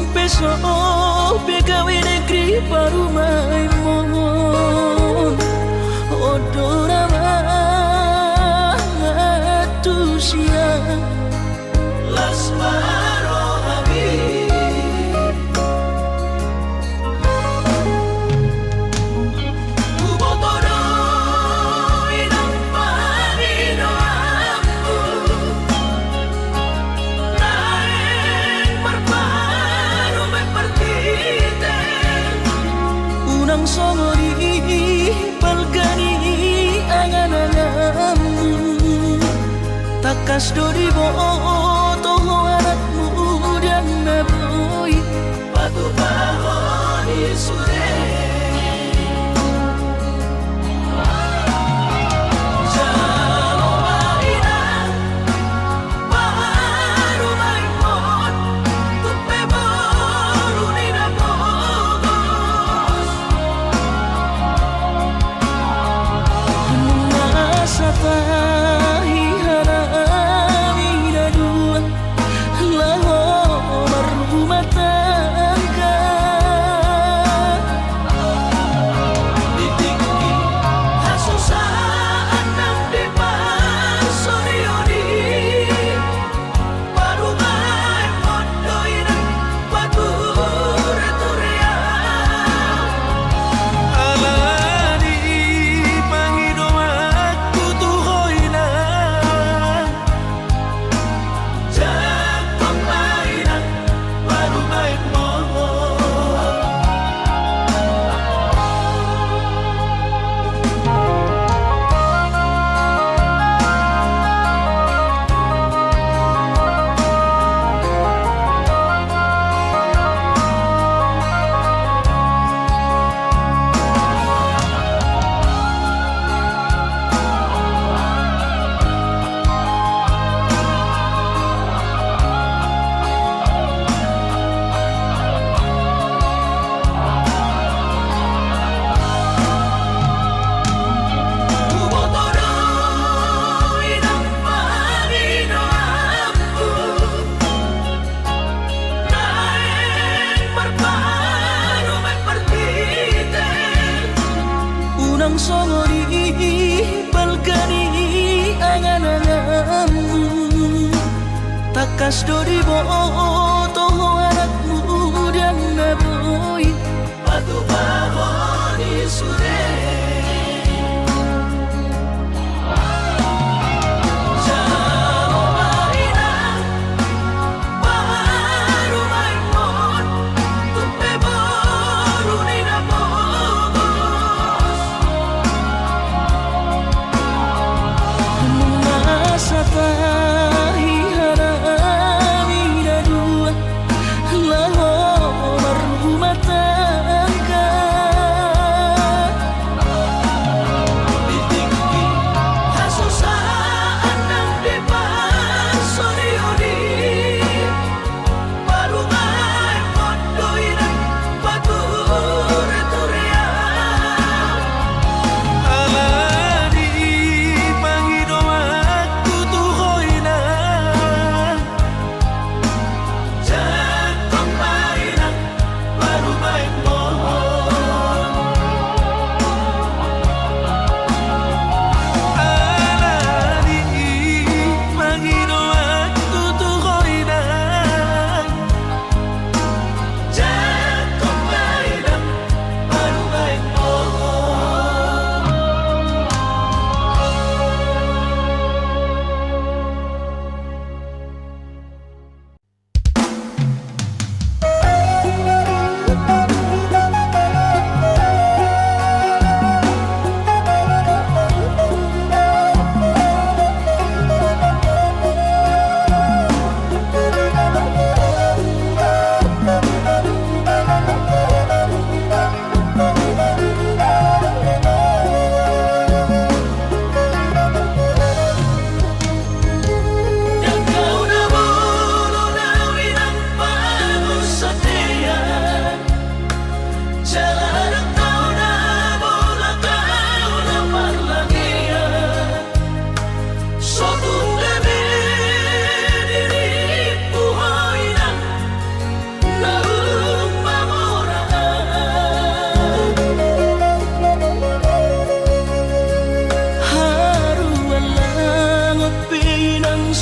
Besok pegawai negeri baru main mohon odora matusya lasmaro habib ubotoro inang panino aku naeng marparo mepartite unang songori balgani angan-anganmu takas dori boto anakmu dan naboy batu bahon isure songori balgani angan-anganmu takas dori boto anakmu dan naboy batu bahon isure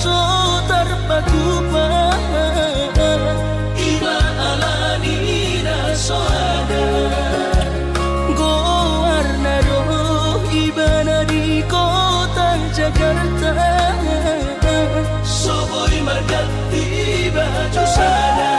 so terpatupah Iba alani na so ada Gowarna roh iba na di kota Jakarta Soboy margati baju sana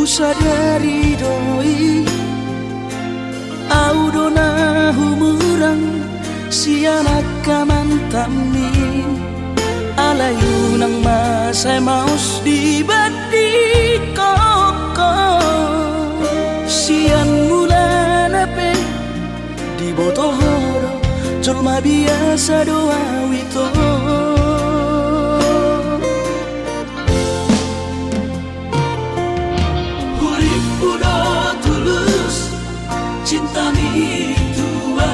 sadari doi au dona humurang sianak kamantami alayu nang masai maus di badi koko sian mulan ape di botohoro colma biasa doa wito cinta mi tua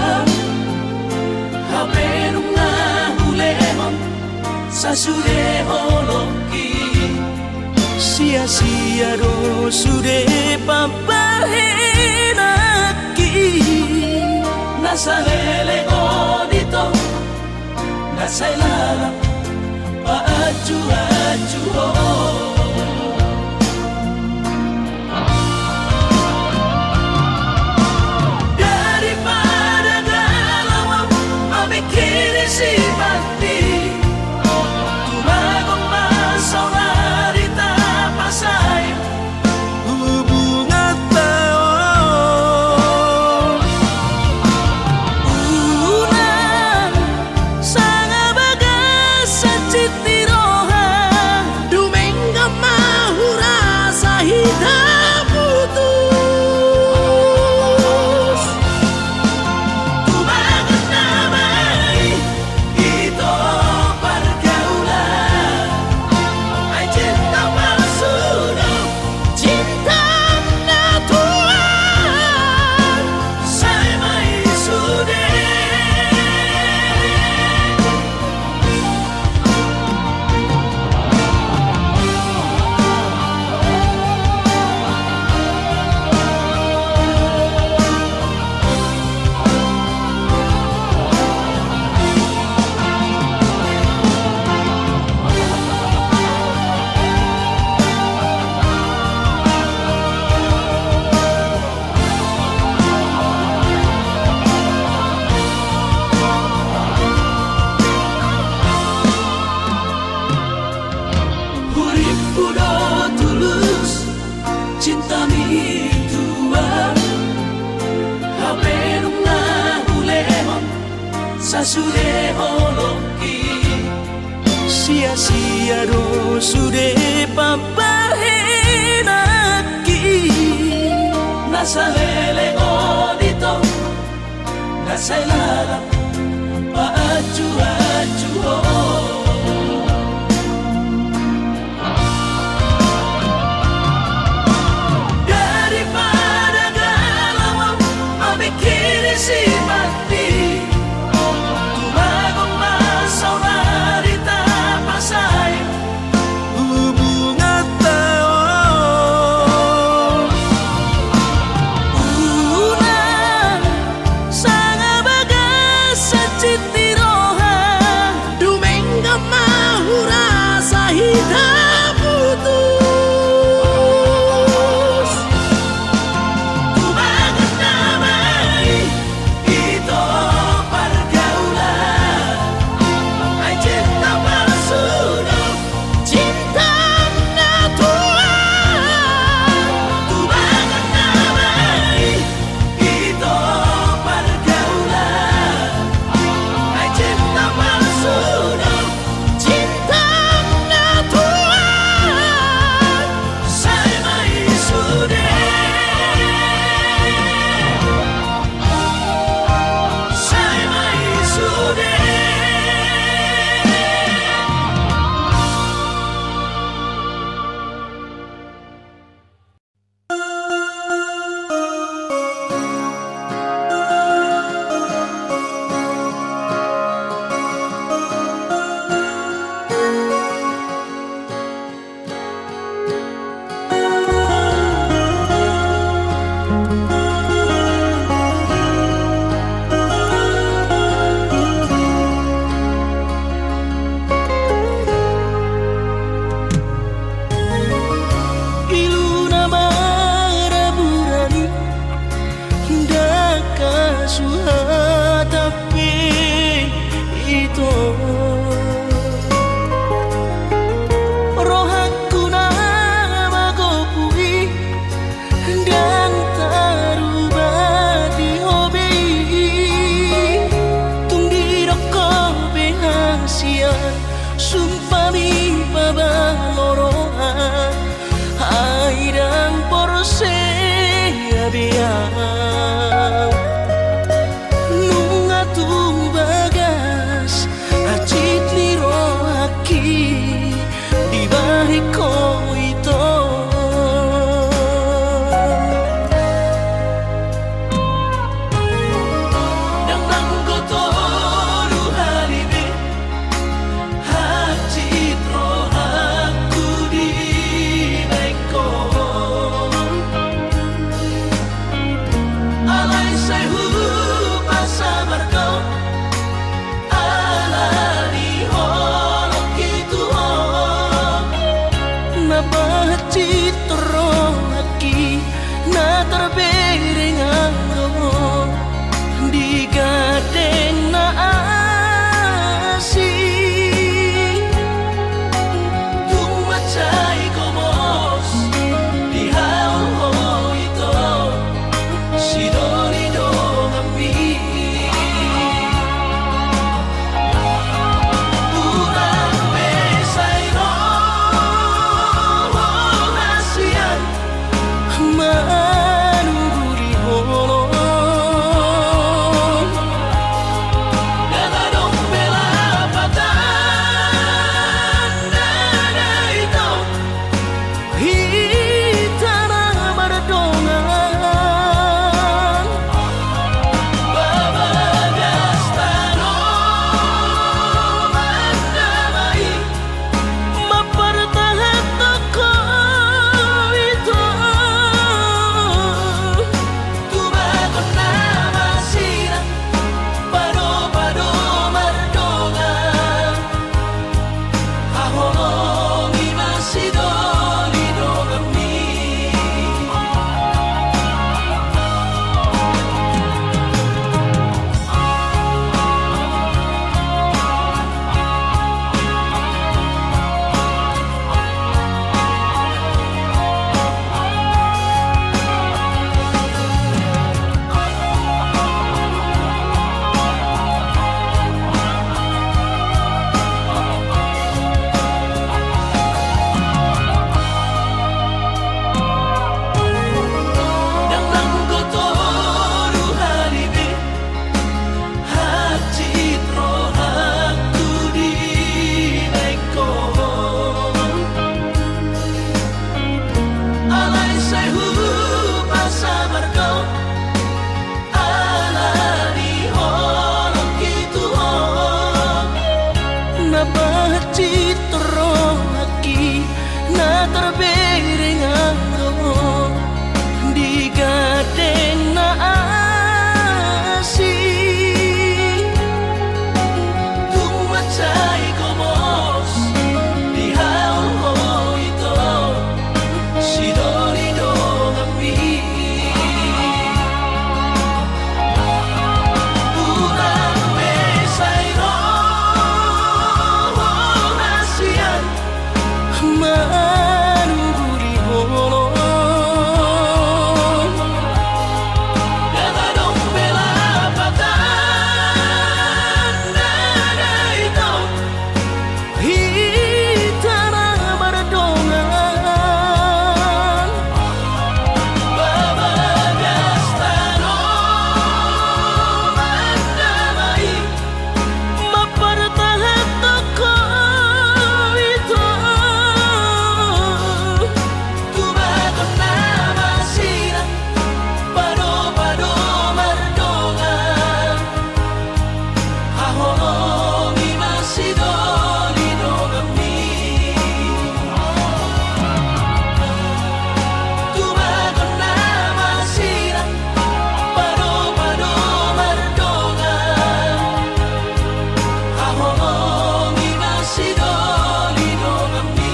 hape nunga hulehon sasude holoki sia-sia do sude papahenaki nasa lele godito nasa ilala paaju-aju cinta mi tua hape nunga hulehon sasude holoki sia-sia do sude papahenaki nasa lele godito nasa ilala paaju-aju terong aqui na terbereng ako di gadeng na asing tumacay komos di haul ho ito si Dorido kami urang mesayro nasian manuguri holo Gadadong belapatan nada ito hitana bardongan babagas tanong damai mapartahan ako ito tumagon na masira pado-pado mardongan hahonomi masidolido kami tumagon na masira pado-pado mardongan hahonomi masidolido kami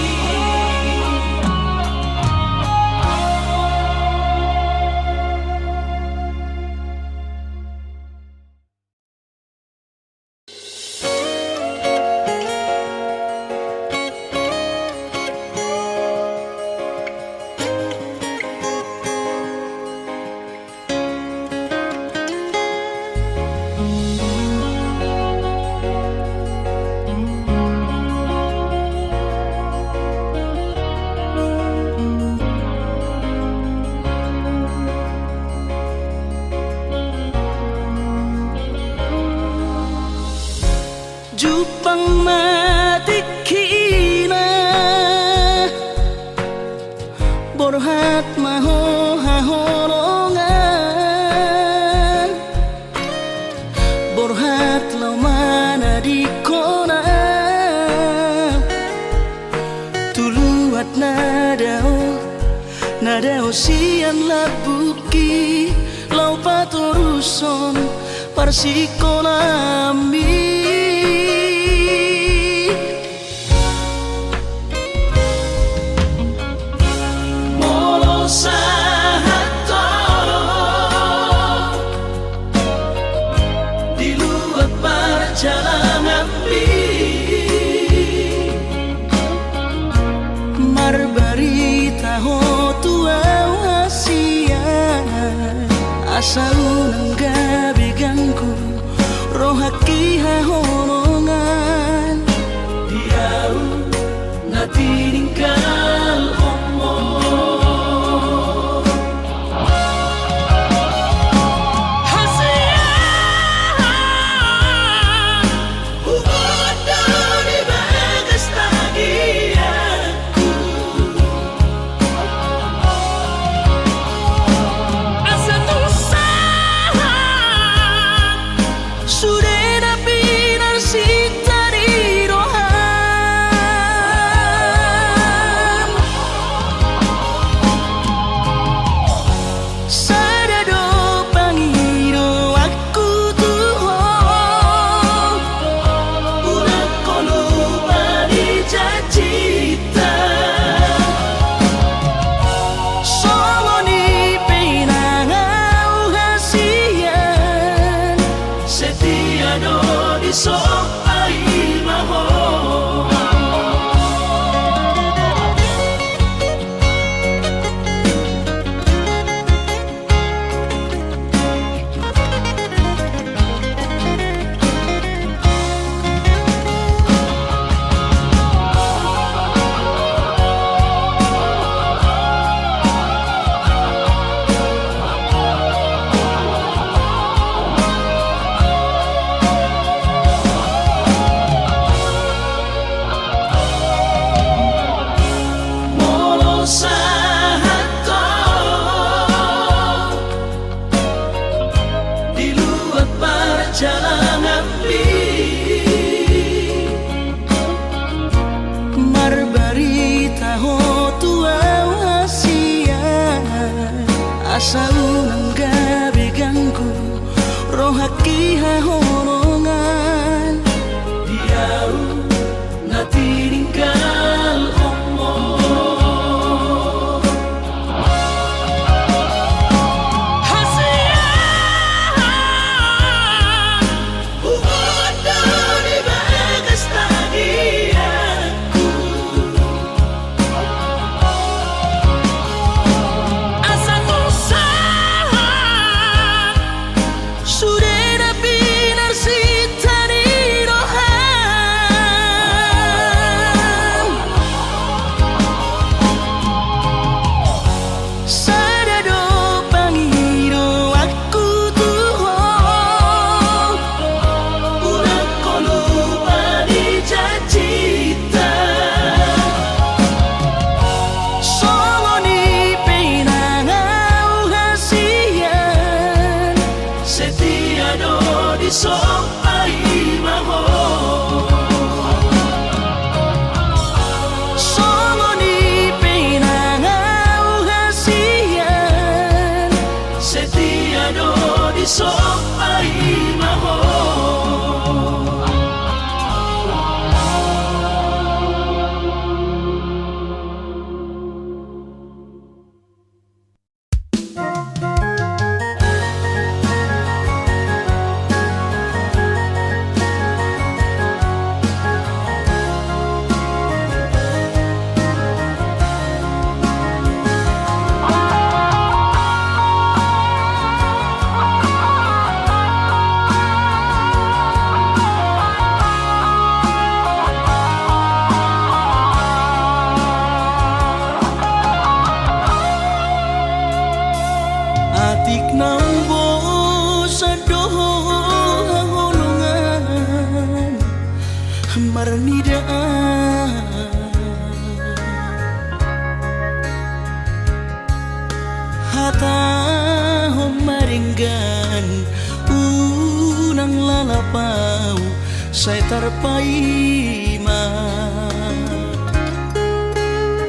Jupang matikina borhat maho hahorongan borhat laumana di kona tuluat nadao sian labuki lau patoruson parsikonami Molo sahato di luar perjalanan marbarita ho tua hasia asa unang gabi ganggu rohaki hahorongan diau na tiningkal omo asa unang gabi ganggu rohaki hahonongan diau na tininggal omo hasia bumondo di bagas tadi aku asa nusa sudah binar si tadi rohan sadado pangiro aku tuh udah kolu padi cacita solo ni penangau hasian setiado di sopai maho solo ni penangau hasian setiado di sopai maho atik nang bosa doho hahonongan marnidaan hata homaringgan unang lalapau saya terpaima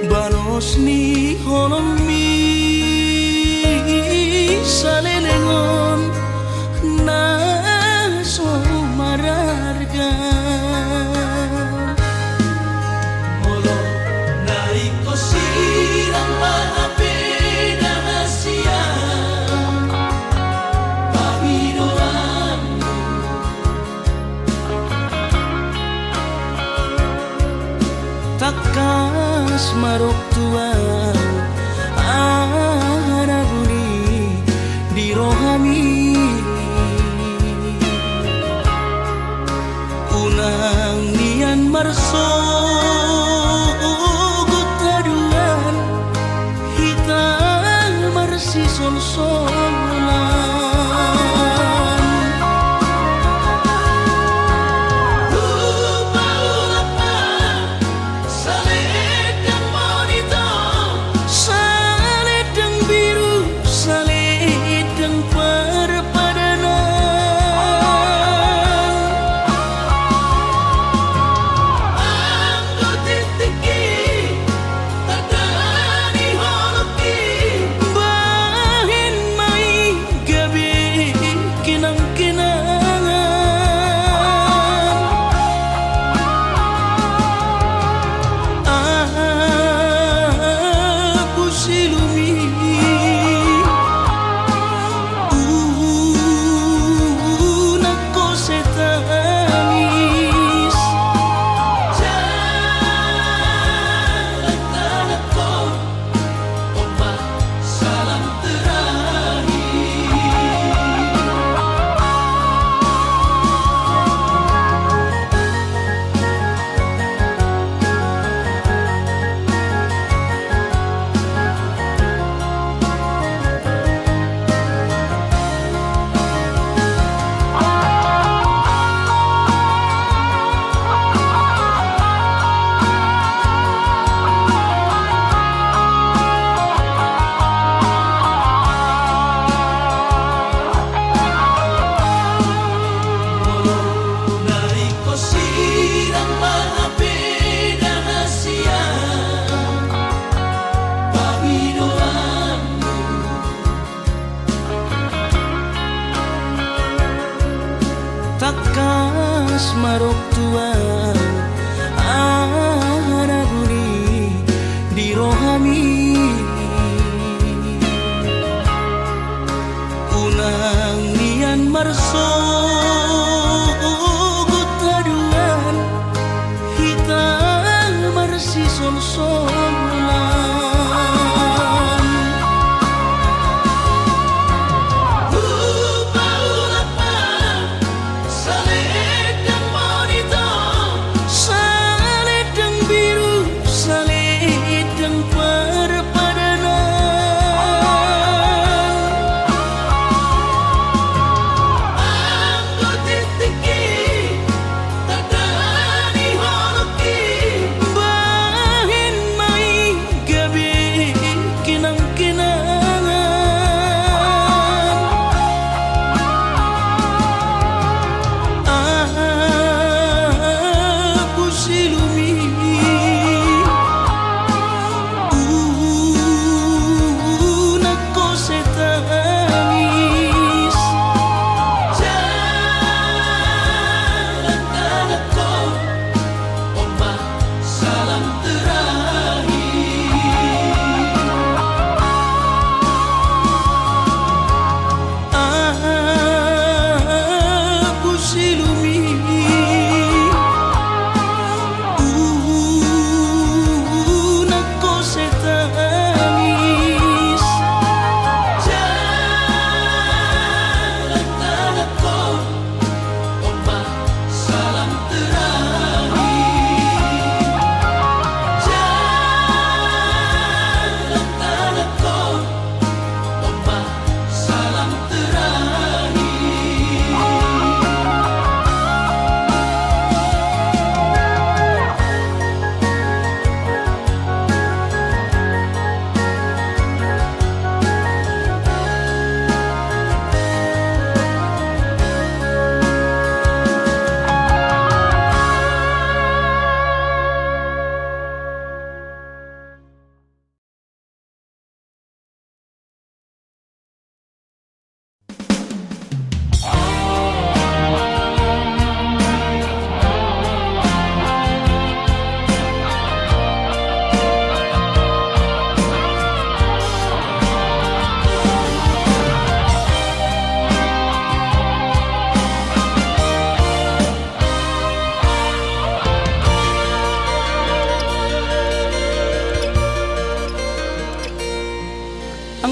balos ni honomi salelengon na somarargan molo naiko sirang maapena hasia pamiroanmu takas marok tuang anaguni di rohani unang nian marsogot haduan hitam marsi sol-solan lupa ulapa saledang monito saledang biru saledang perpadanan anggot sok tua anaguni di rohami unang nian marso gutaduan hitam marsi sol-solan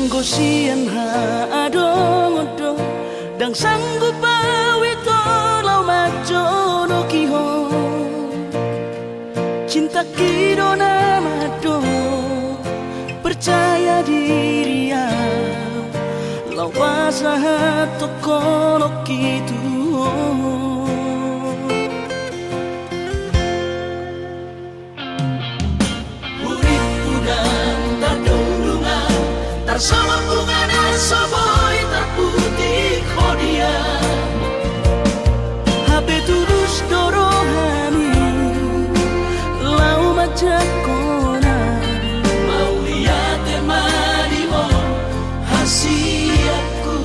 Anggosian ha adong-odong dang sanggup pawito lau majono kiho cinta kido namado percaya diri ya lau pasahat tokono kitu sama bunga soboy terputih khodia HP tulus dorohani lau macak kona mau lihat temani mo hasiaku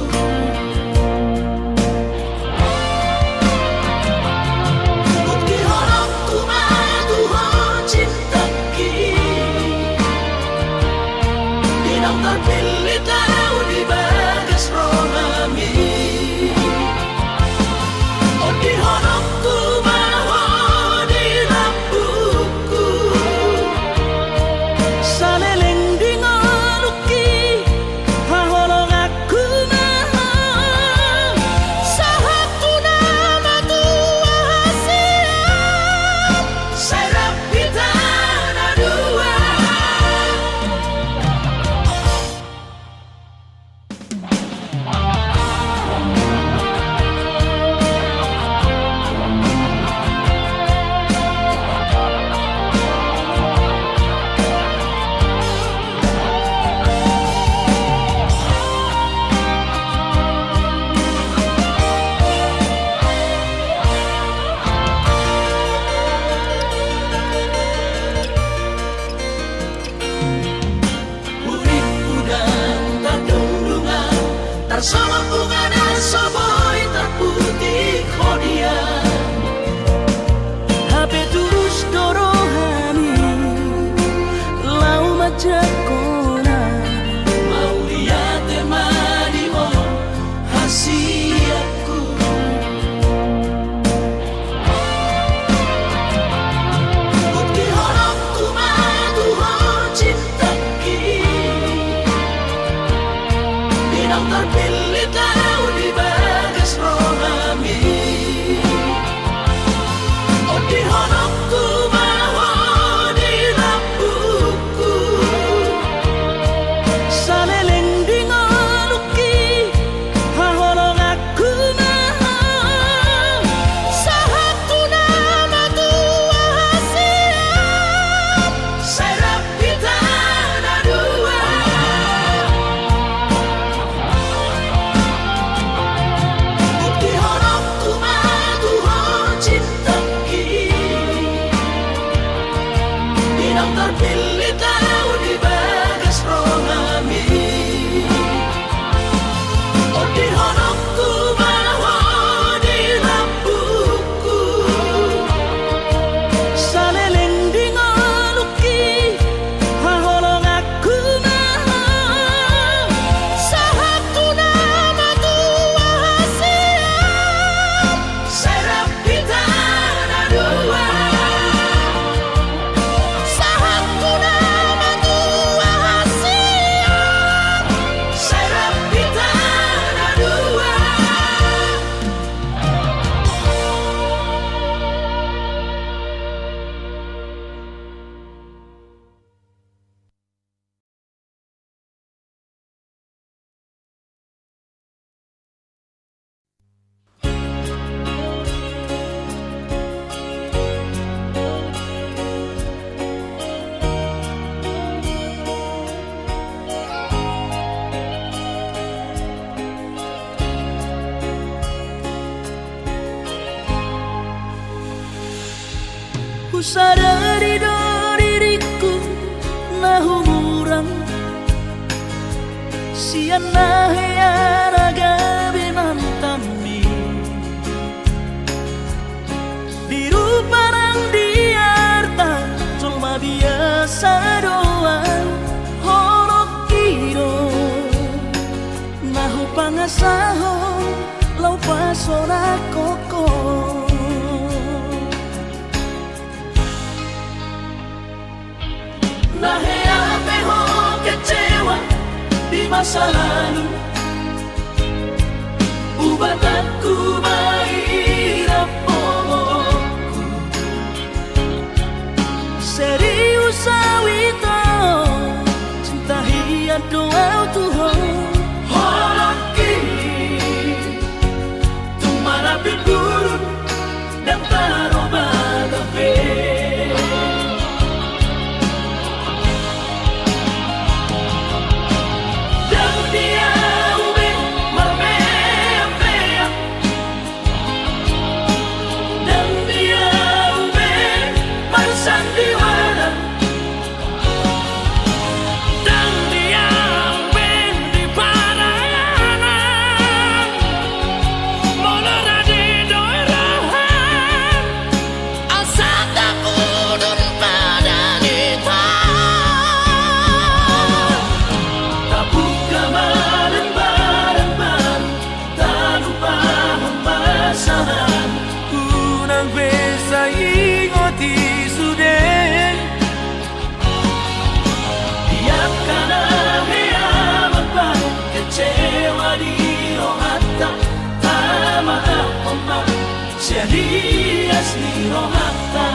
pilih tahu di bagas rohani. Oh di honokku bawa di lampuku, saleleng di ngoluki haholong aku nah. Sahaku nama tua siap serap kita dua. Sahaku nama tua siap serap kita dua. Ku sadari do diriku nah umurang sian nahya raga binantami di ruparang diarta cuma biasa doang horok kiro nahu pangasaho lau pasora koko. Nahea teho kecewa di masa lalu, ubatanku maira pomoku serius awito cinta hiya doa Tuhan holaki tumara biburu dan taroba gabe. Serias ni rohata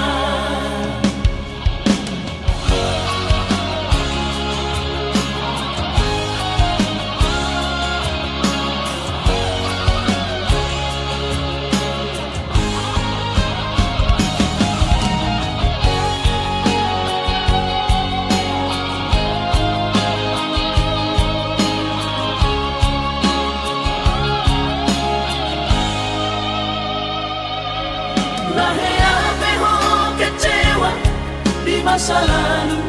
masa lalu,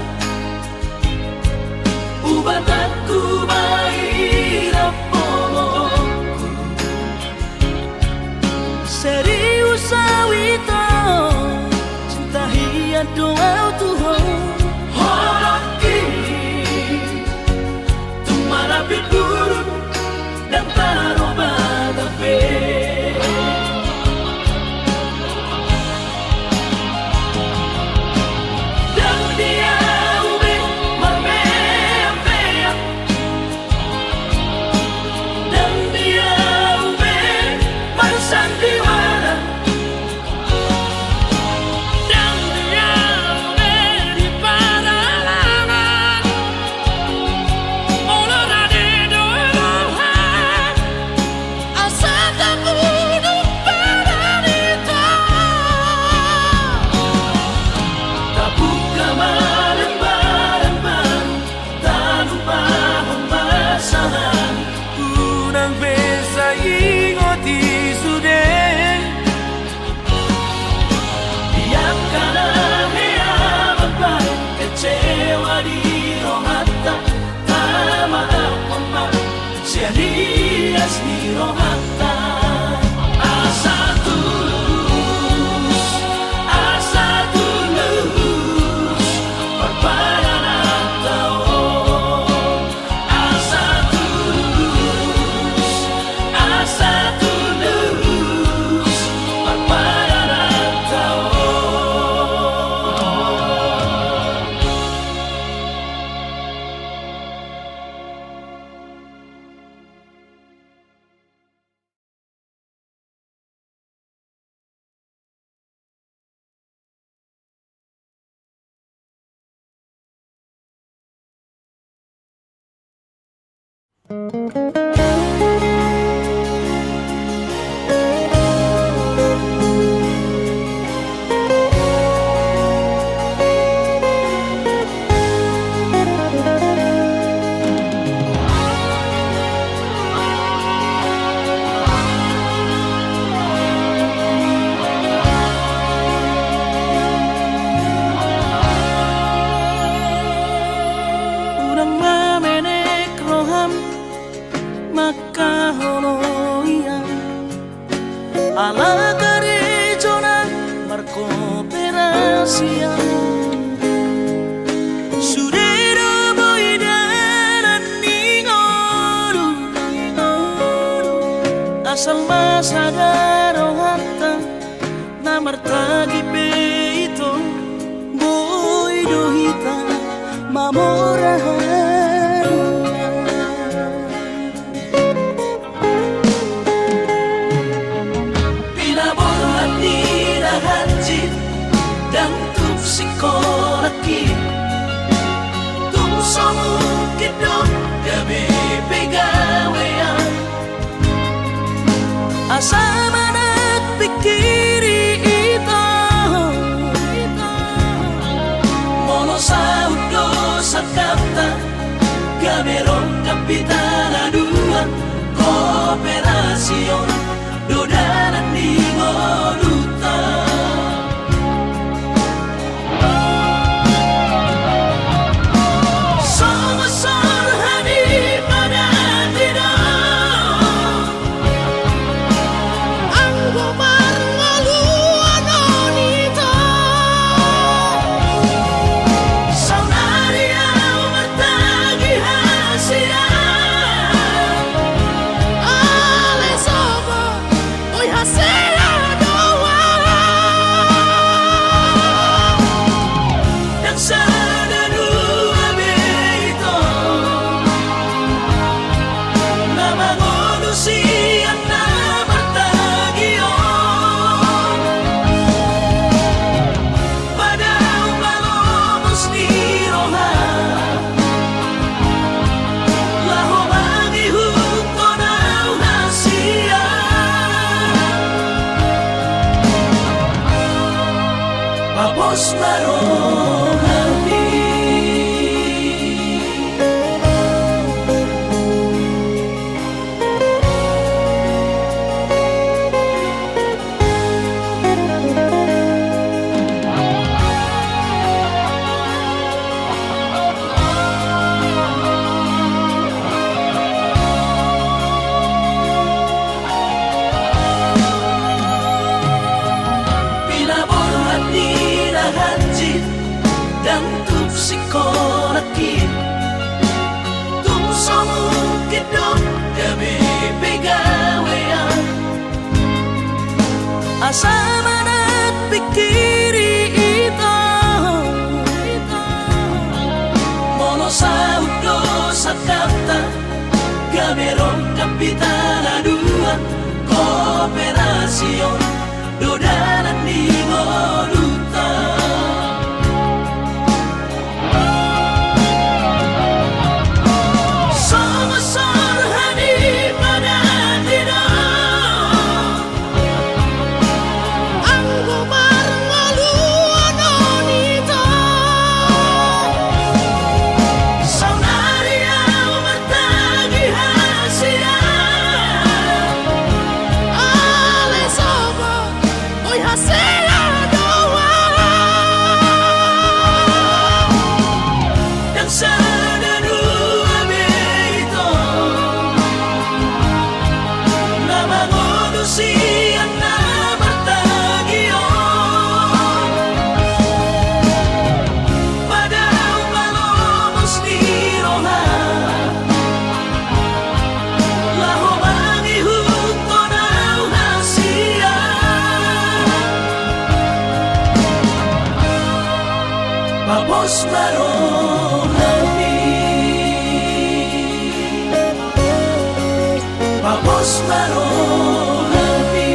ubatanku maira pomoku serius awito cinta hiya doa Tuhan holaki tumara biburu dan taroba gabe. Sandiwara Urang mamenek roham maka holoian ala garejona markooperasian sudero boidaran ningoru asal masadaro hatta namartagi peito boido hita mamorahan pinaboran nirahanjit dan tuk sikolaki tung somu kidot gabe pegawean asa manak pikiri ito mono saudo sakata gaberong kapitana dua kooperasion dodanan di ngoluta Somasor hadi pada tidak anggo marngalu anonita saunaria matagi hasia ale sobo oi hasia doa dan sada dua beito nama manusia nama tagion pada umalomos ni roha laho bagi huto na hasia papos marohani pinaboran nirahanjit dan tuk sikolaki tung somu kidot gabe pegawean asa manak pikiri ito mono saudo sakata gaberong kapitana dua kooperasion dodanan di ngoluta Somasor hadi pada tidak anggo marngalu anonita saunaria matagi hasia ale sobo oi hasia doa dan sada dua beito nama manusia nama tagion pada umalomos ni roha laho bagi huto na hasia papos marohani papos marohani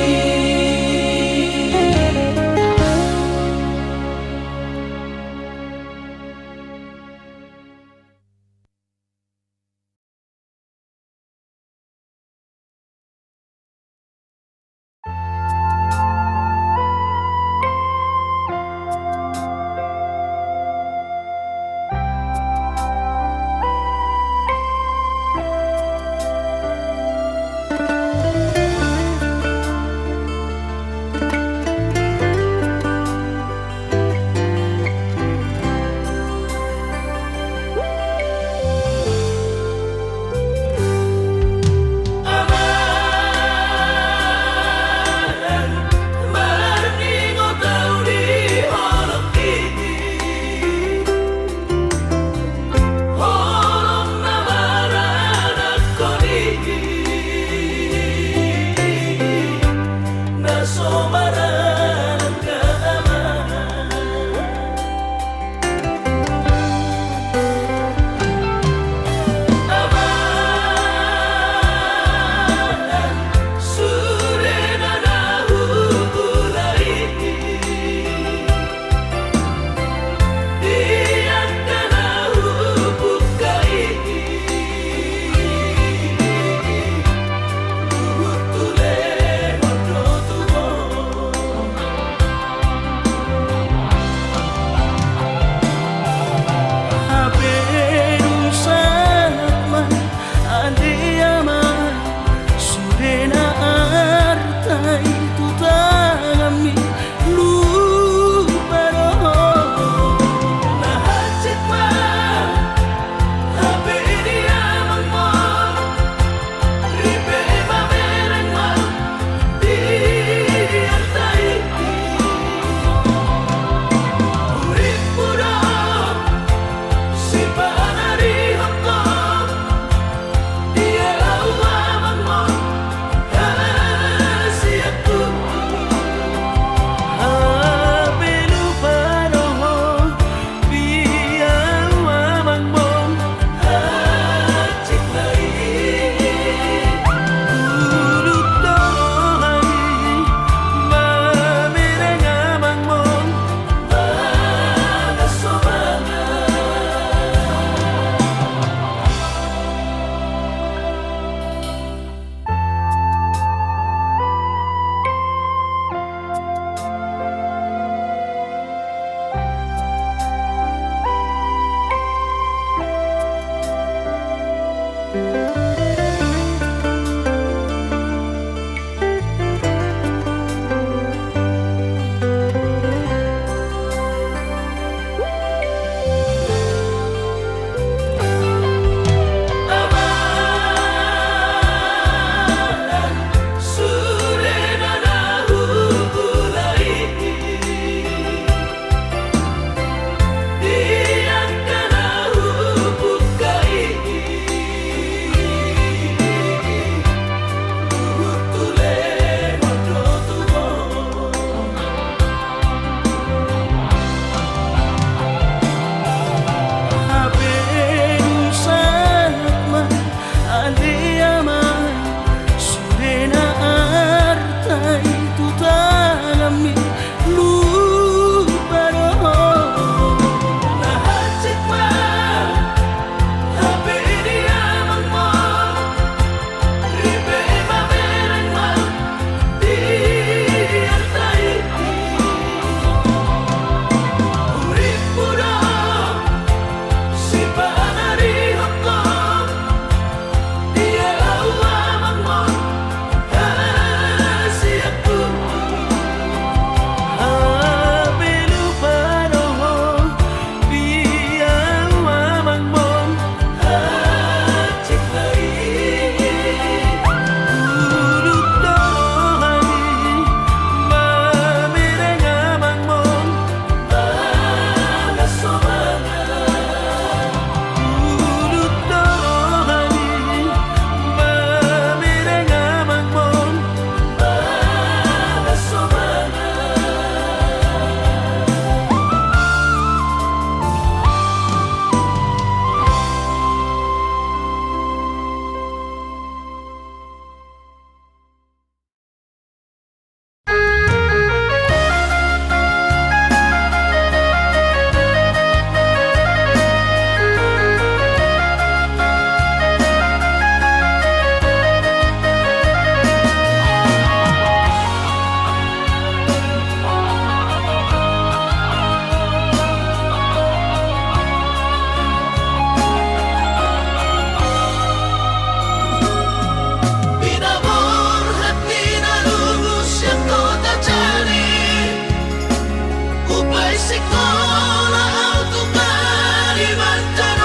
sekolah auto Kalimantan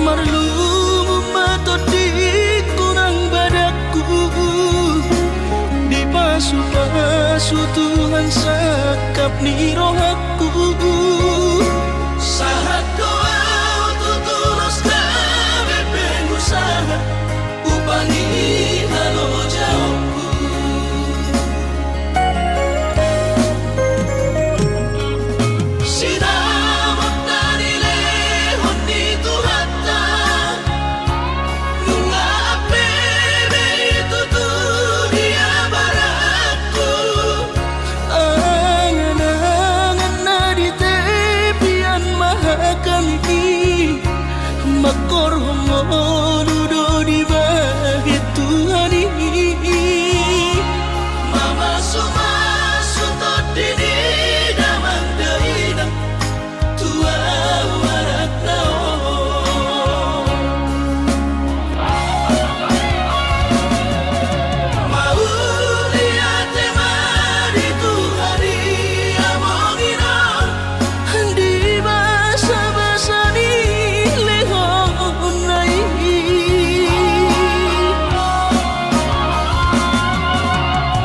marlum matot di kurang badaku di pasu-pasu Tuhan sakap ni rohaku sahat doa tutulus gawe pengusaha upani halo jauhku sinamot dari lehon di Tuhata nunga apebe itu dunia baratku angan-angan na di tepian mahakami makor homoludo di bahit Tuhan ini mama sumasu tot dini damang dainang tua warak nao mau lihat temari Tuhari amongina di basa-basa ni lehon nai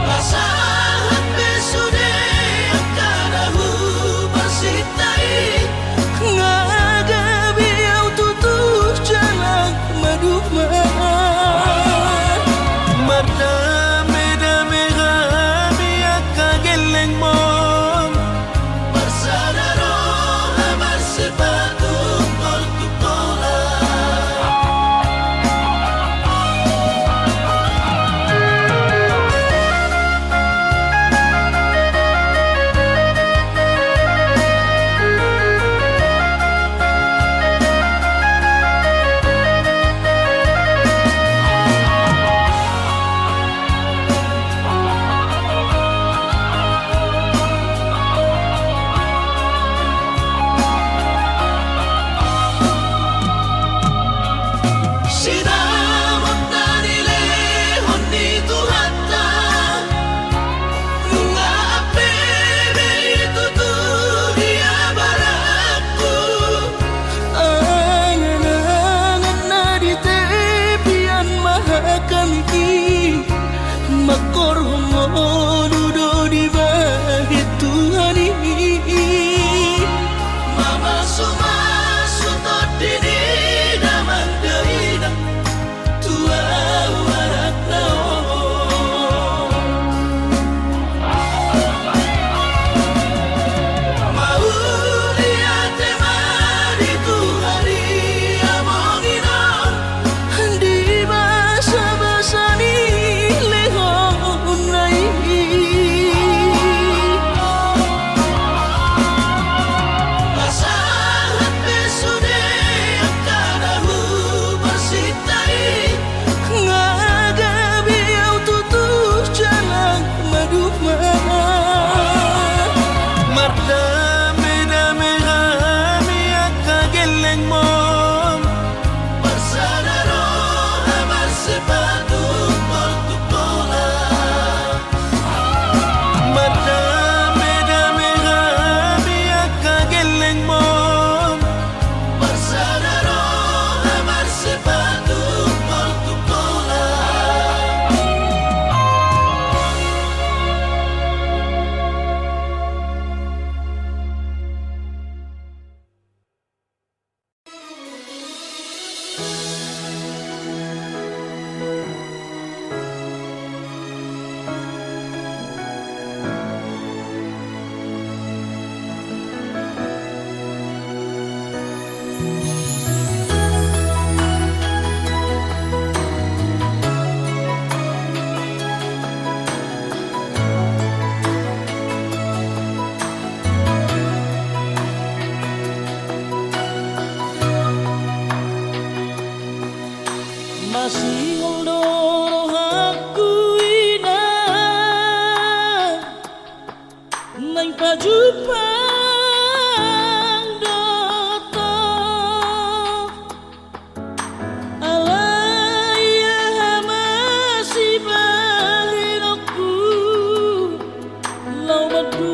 lasahat besude akarahu bersitai ngagabi au tutup jalan maduma mardame-dame kami akageleng mom bersadaro amar sepatu tol tutola sinamot dari lehon di Tuhata nunga apebe itu dunia baratku angan-angan na di tepian mahakami makor homoludo di bahit Tuhan ini mama sumasu tot dini damang dainang tua warak nao mau lihat temari Tuhari amongina di basa-basa ni lehon nai lasahat besude akarahu bersitai ngagabi au tutup jalan maduma mardame-dame kami akageleng mom bersadaro amar sepatu tol tutola mardame-dame kami akageleng mom bersadaro amar sepatu tol tutola masih ngondoro aku ina nang pajupang doto alaya masih balinoku lau madu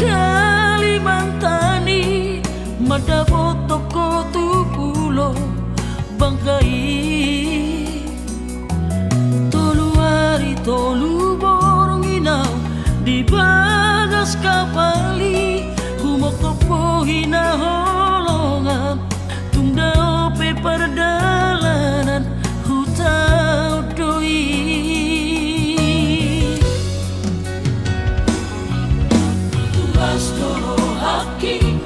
Kalimantani mada toko tu pulo bangkai tolu hari tolu borong inau di bagas kapali humok topo hina holongan tunda ope perdalanan hutau doi Toro haki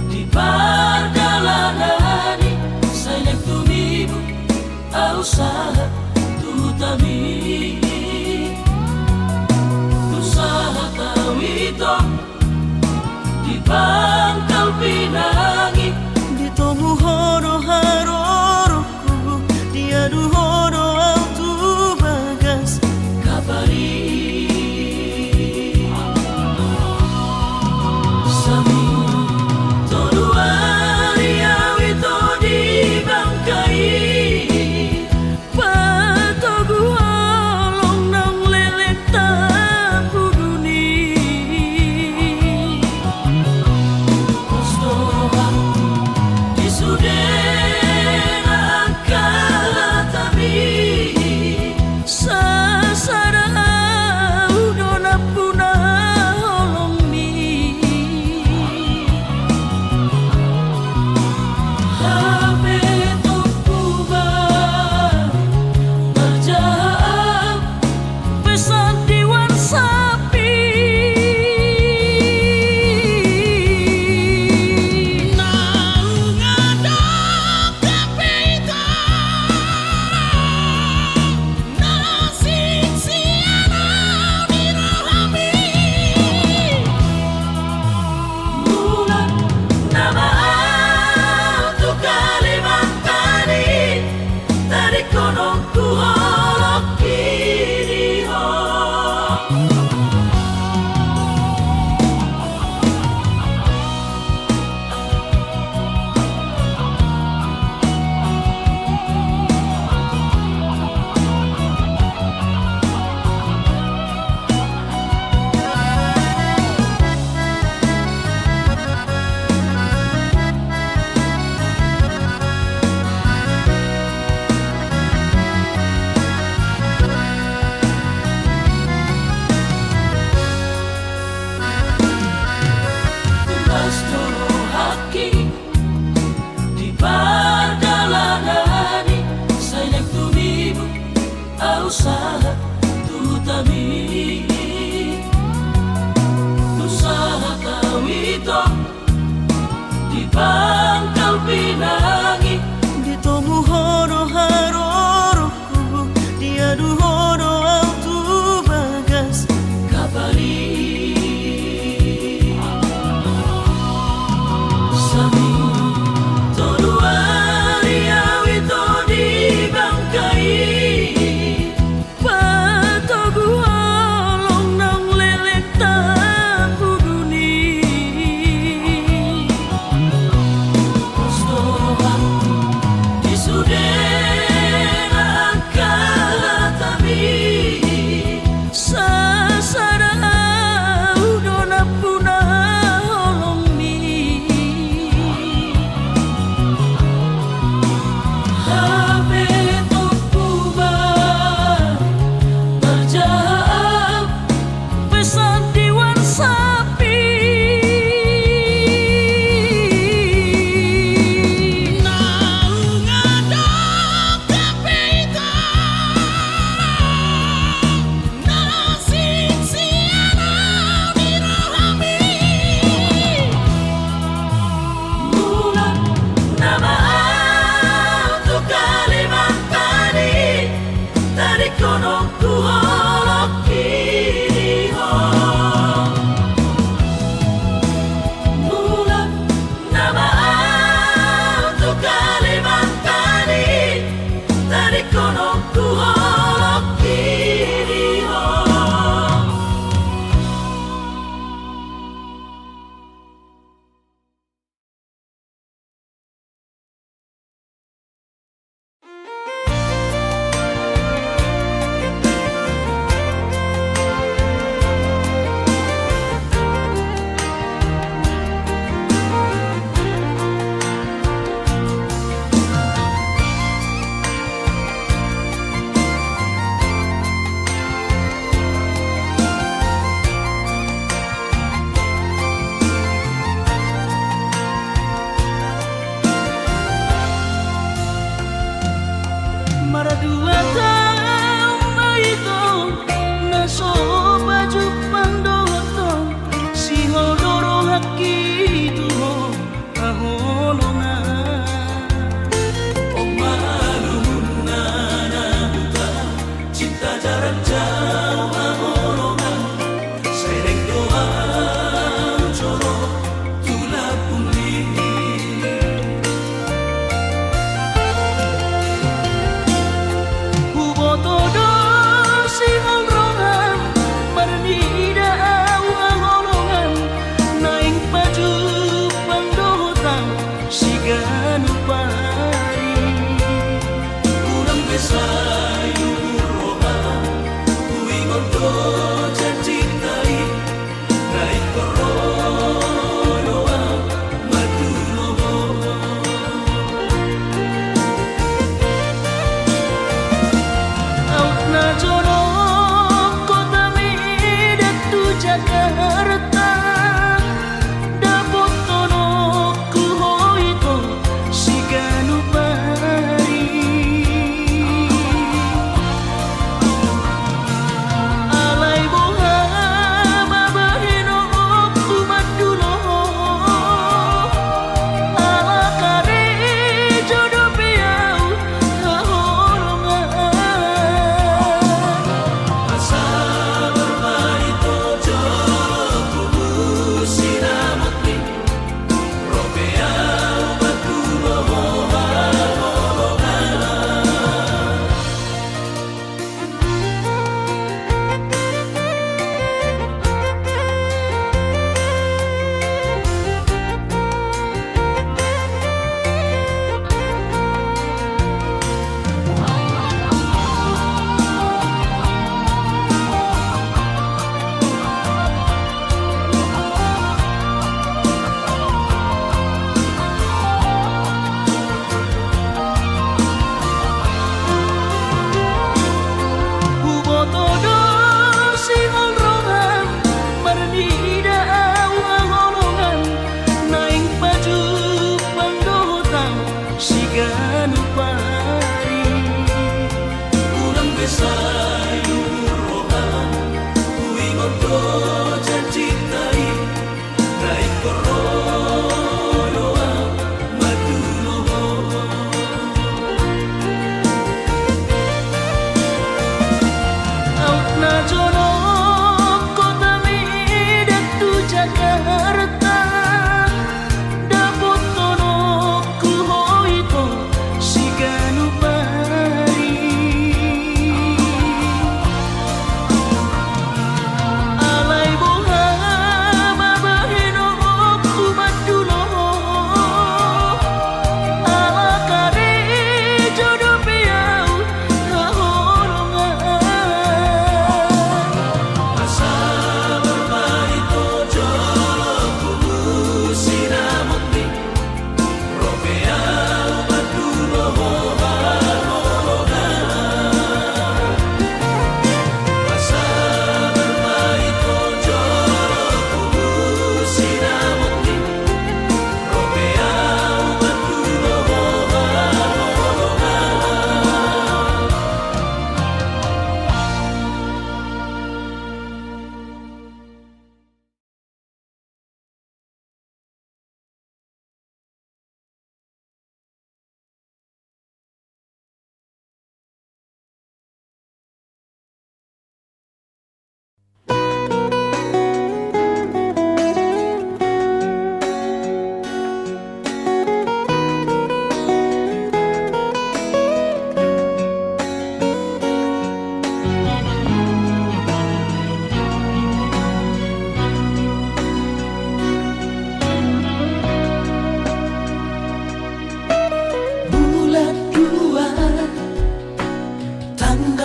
di perjalanan sayang tumibu usaha tu tami usaha tawito di Pangkal Pinang di tomu horo haroroku dia du horo autu bagas kabari sami todo ari awito di Bangkai patogu olong nang lelek tapuduni Postoha isudena kalatami sasara udona puna holong ni Habe tukuba berjahap pesan diwan sapi Naung ngadok kapita nasik sianau di rohami Mula nama autu Kalimantan dari kono ku holok kiri ho Pastoro haki di perjalanani saya tumibu usaha tu tami usaha tawito di Pangkal Pinang di tomu horo haroroku dia du horo autu bagas kabari Sami todo ari awito di Bangkai patogu olong nang lelek tapuduni Postoha isudena kalatami sasara udona puna holong ni Habe tukuba berjahap pesan diwan sapi Naung ngadok kapita nasik sianau di rohami Mula nama autu Kalimantan dari kono ku holok kiri ho Mula nama autu Kalimantan dari kono ku holok kiri ho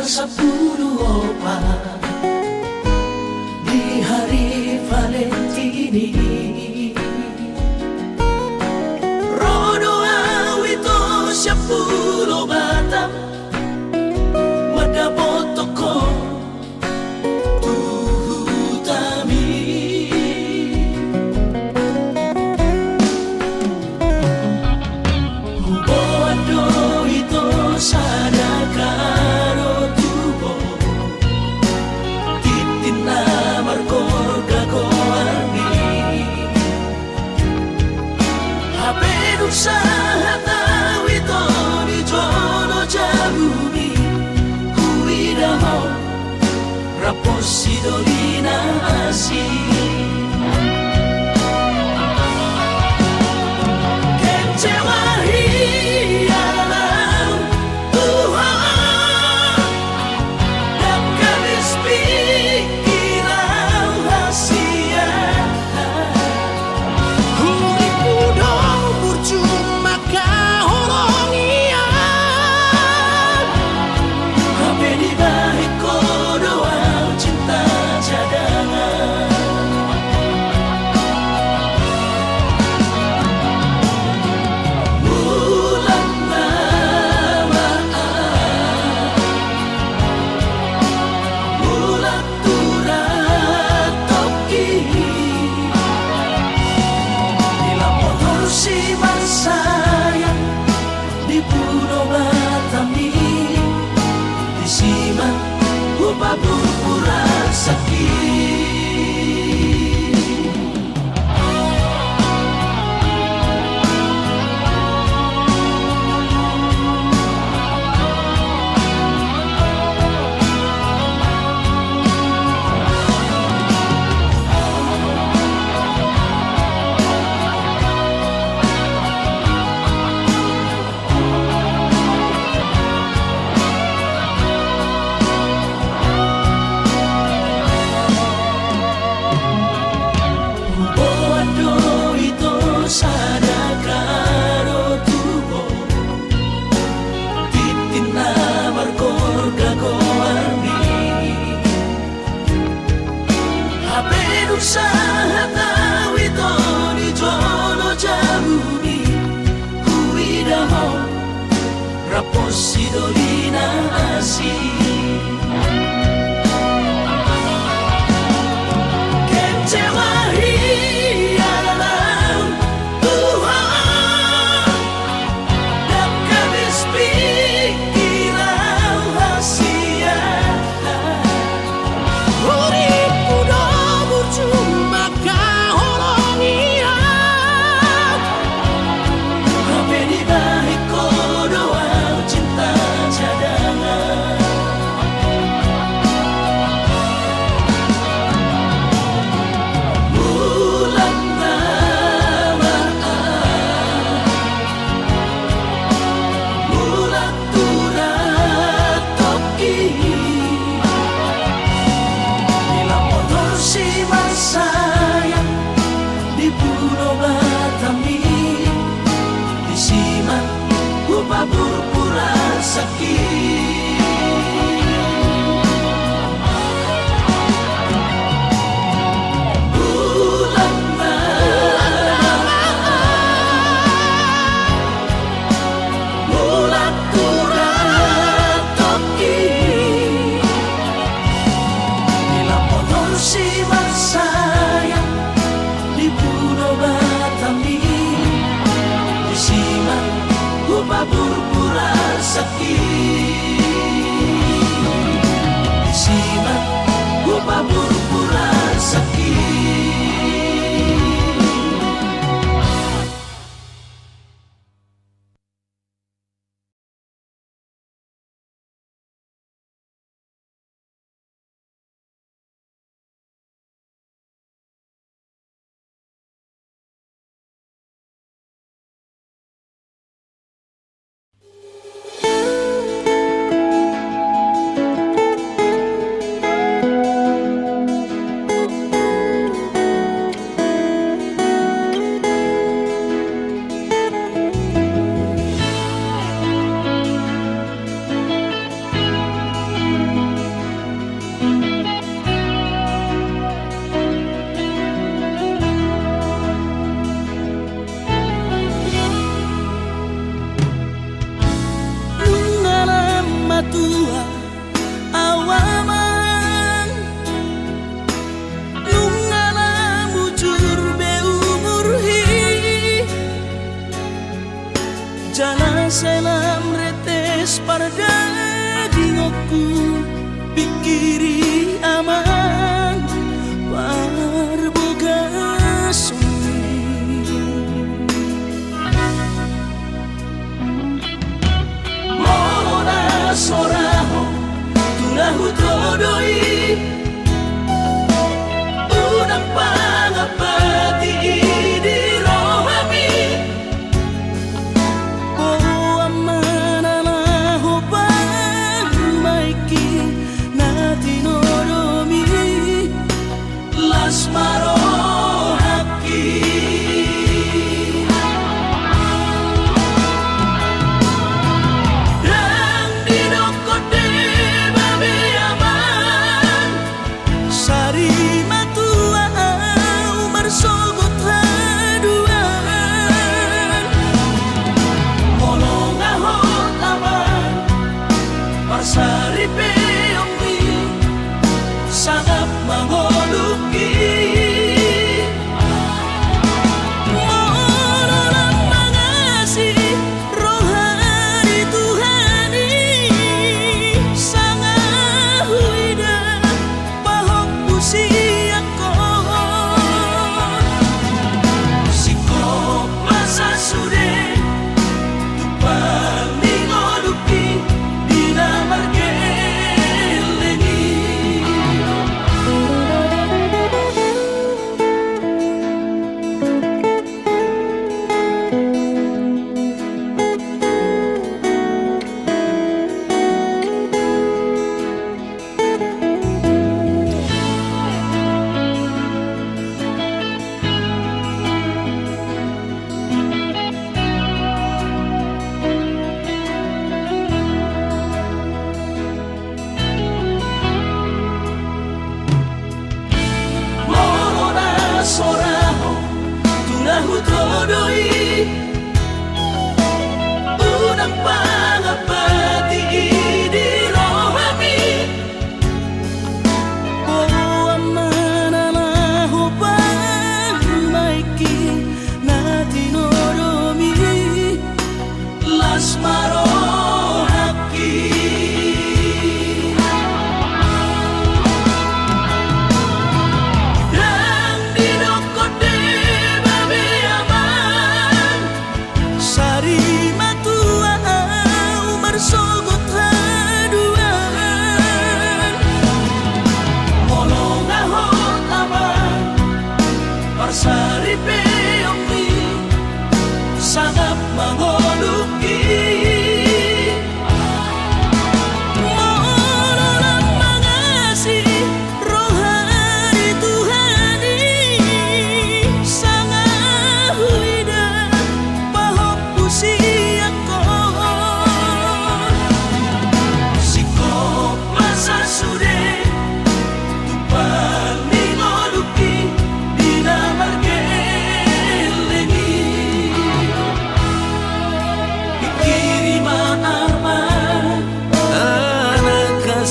tanggal 10 Oktober di hari Valentini. Rodo awito 10 batang madaboto ko tuhutami. Huboado ito sana karo tubo titin na markor gagoarni habenung sa hataw ito ni Jono Jabuni huwidaho rapos si Dolina Asi pura sakit. Sa hataw ito ni Jono Jabuni huwidaho rapos si Dolina Asi pura sakit. Bulan bulan pura toki bila motor si masayang di Pulau Batami disimak pura sakit disimak pura sakit.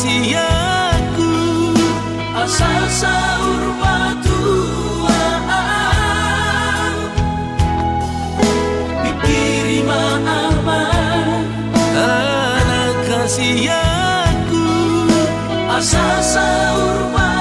kasih aku asal sahur batuan dikiri maafan anak kasih aku asal sahur batuan.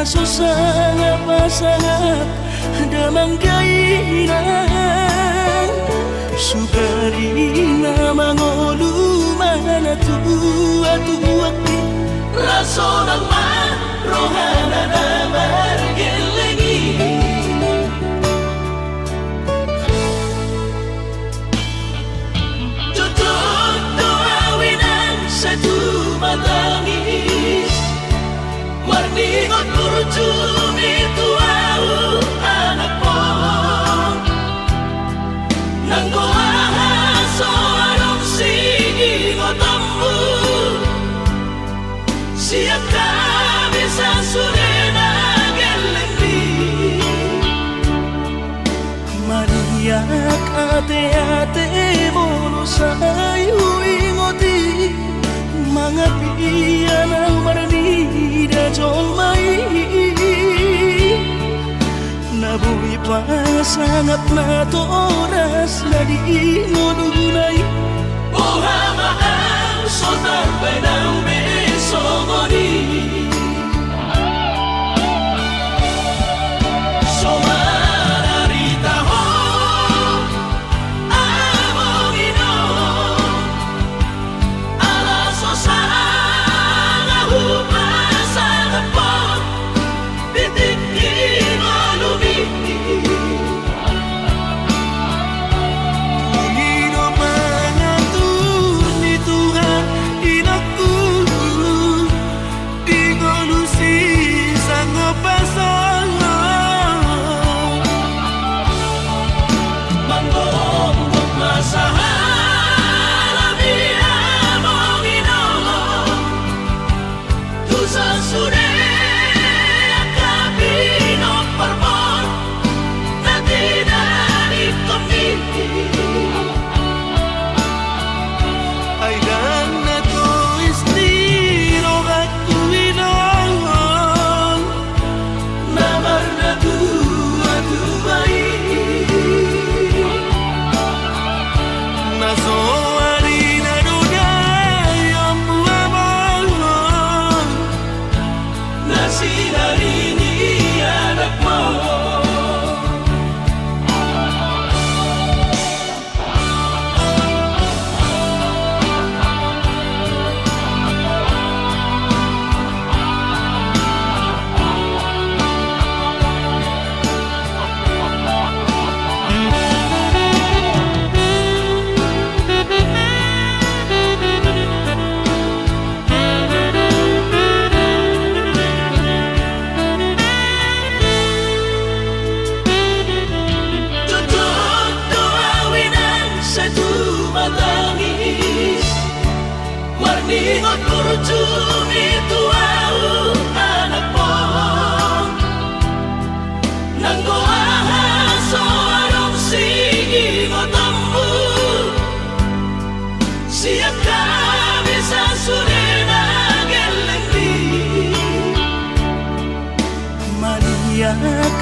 Susah pasangan damang kainan sugarina mangolu mana tua tuakti rasonang rohana damar gelengi cocok doawinan satu matangis warningot kurcumi tuau anak pohon nanggo ahaso arong sigi ngotambu siap kami sasurena gelengdi mariak ate-ate mono sayu ingoti mangapian ang marani da jolmai nabuhi pasangat na toras na di ngodunay ohama ang sotar benang besomoni somararita ho among ino ala sosanga hupasan po titikin olumi Panginoon mangatur ni Tuhan inakku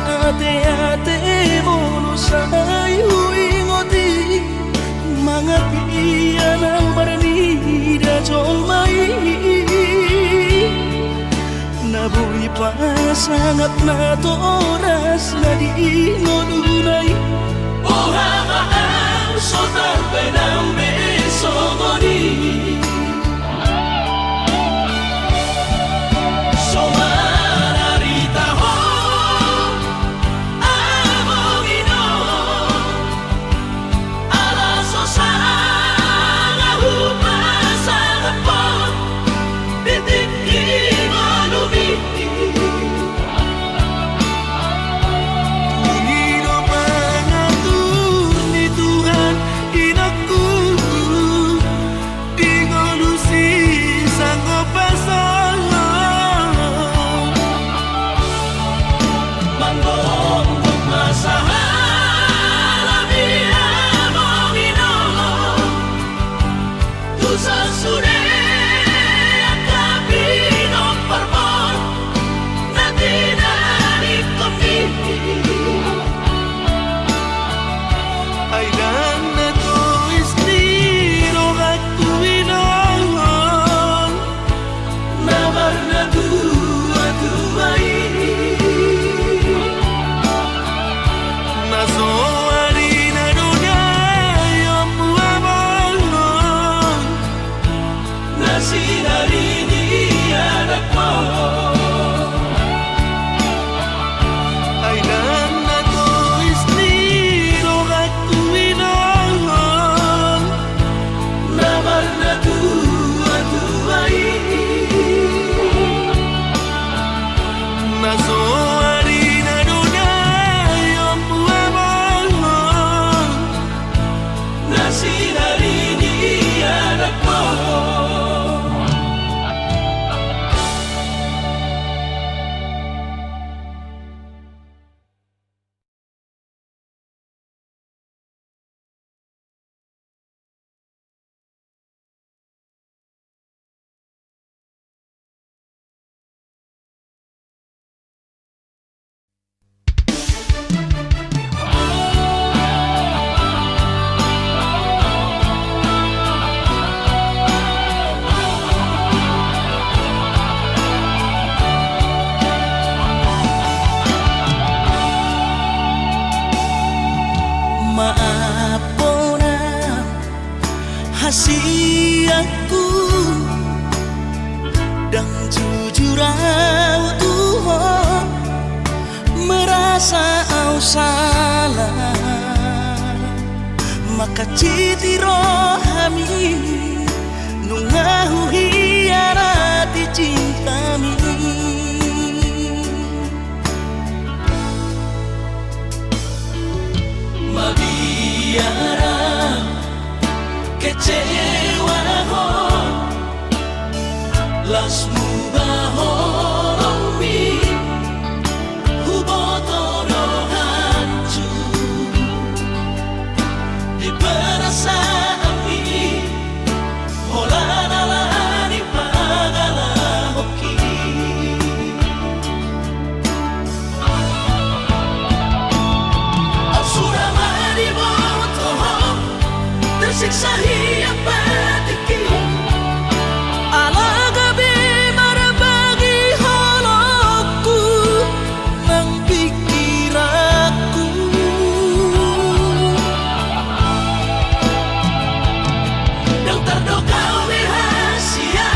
ate-ate mo sa'yo ingoti mga piyan ang baranida jong mai nabuhi pa sangat na to oras na di ngununay Oha maang sotar benang besomoni Aku dan jujur Tuhan merasa au salah maka citi rohami nungahu hiarati cintami mabiara kecewa ho las mubahoromi hubotoro hancur di perasaan ini holanala di pagala hoki absurama di botoho tersiksa hidup patiki ala gabi marabagi halakku nang pikiranku yang terdokau rahasia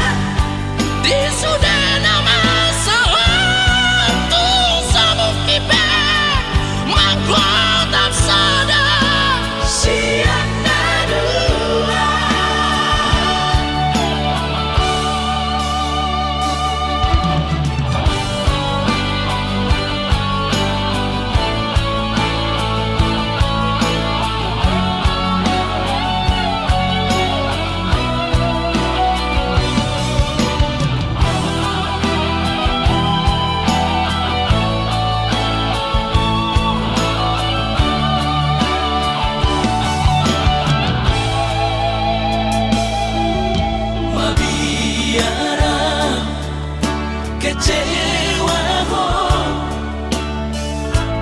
di sudah nama sawatu sabuk kipe mangkot sadar siang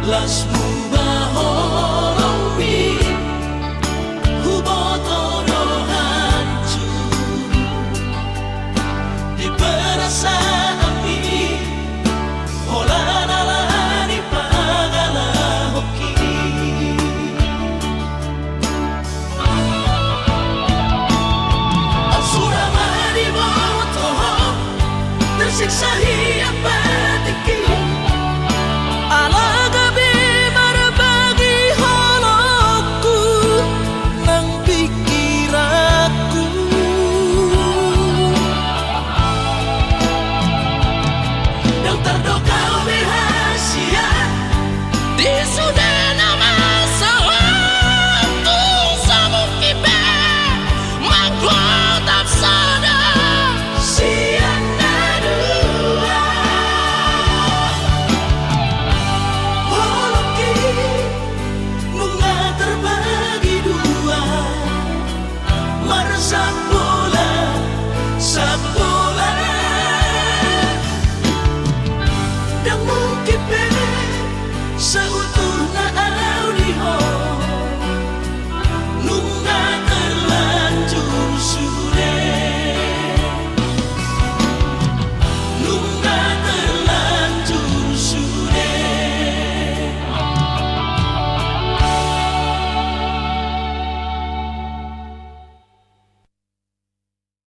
Las mubahoromi hubotoro hancur di perasaan ini holanalani pagala hoki Asuramani botoho tersiksa hiap batiki seutuh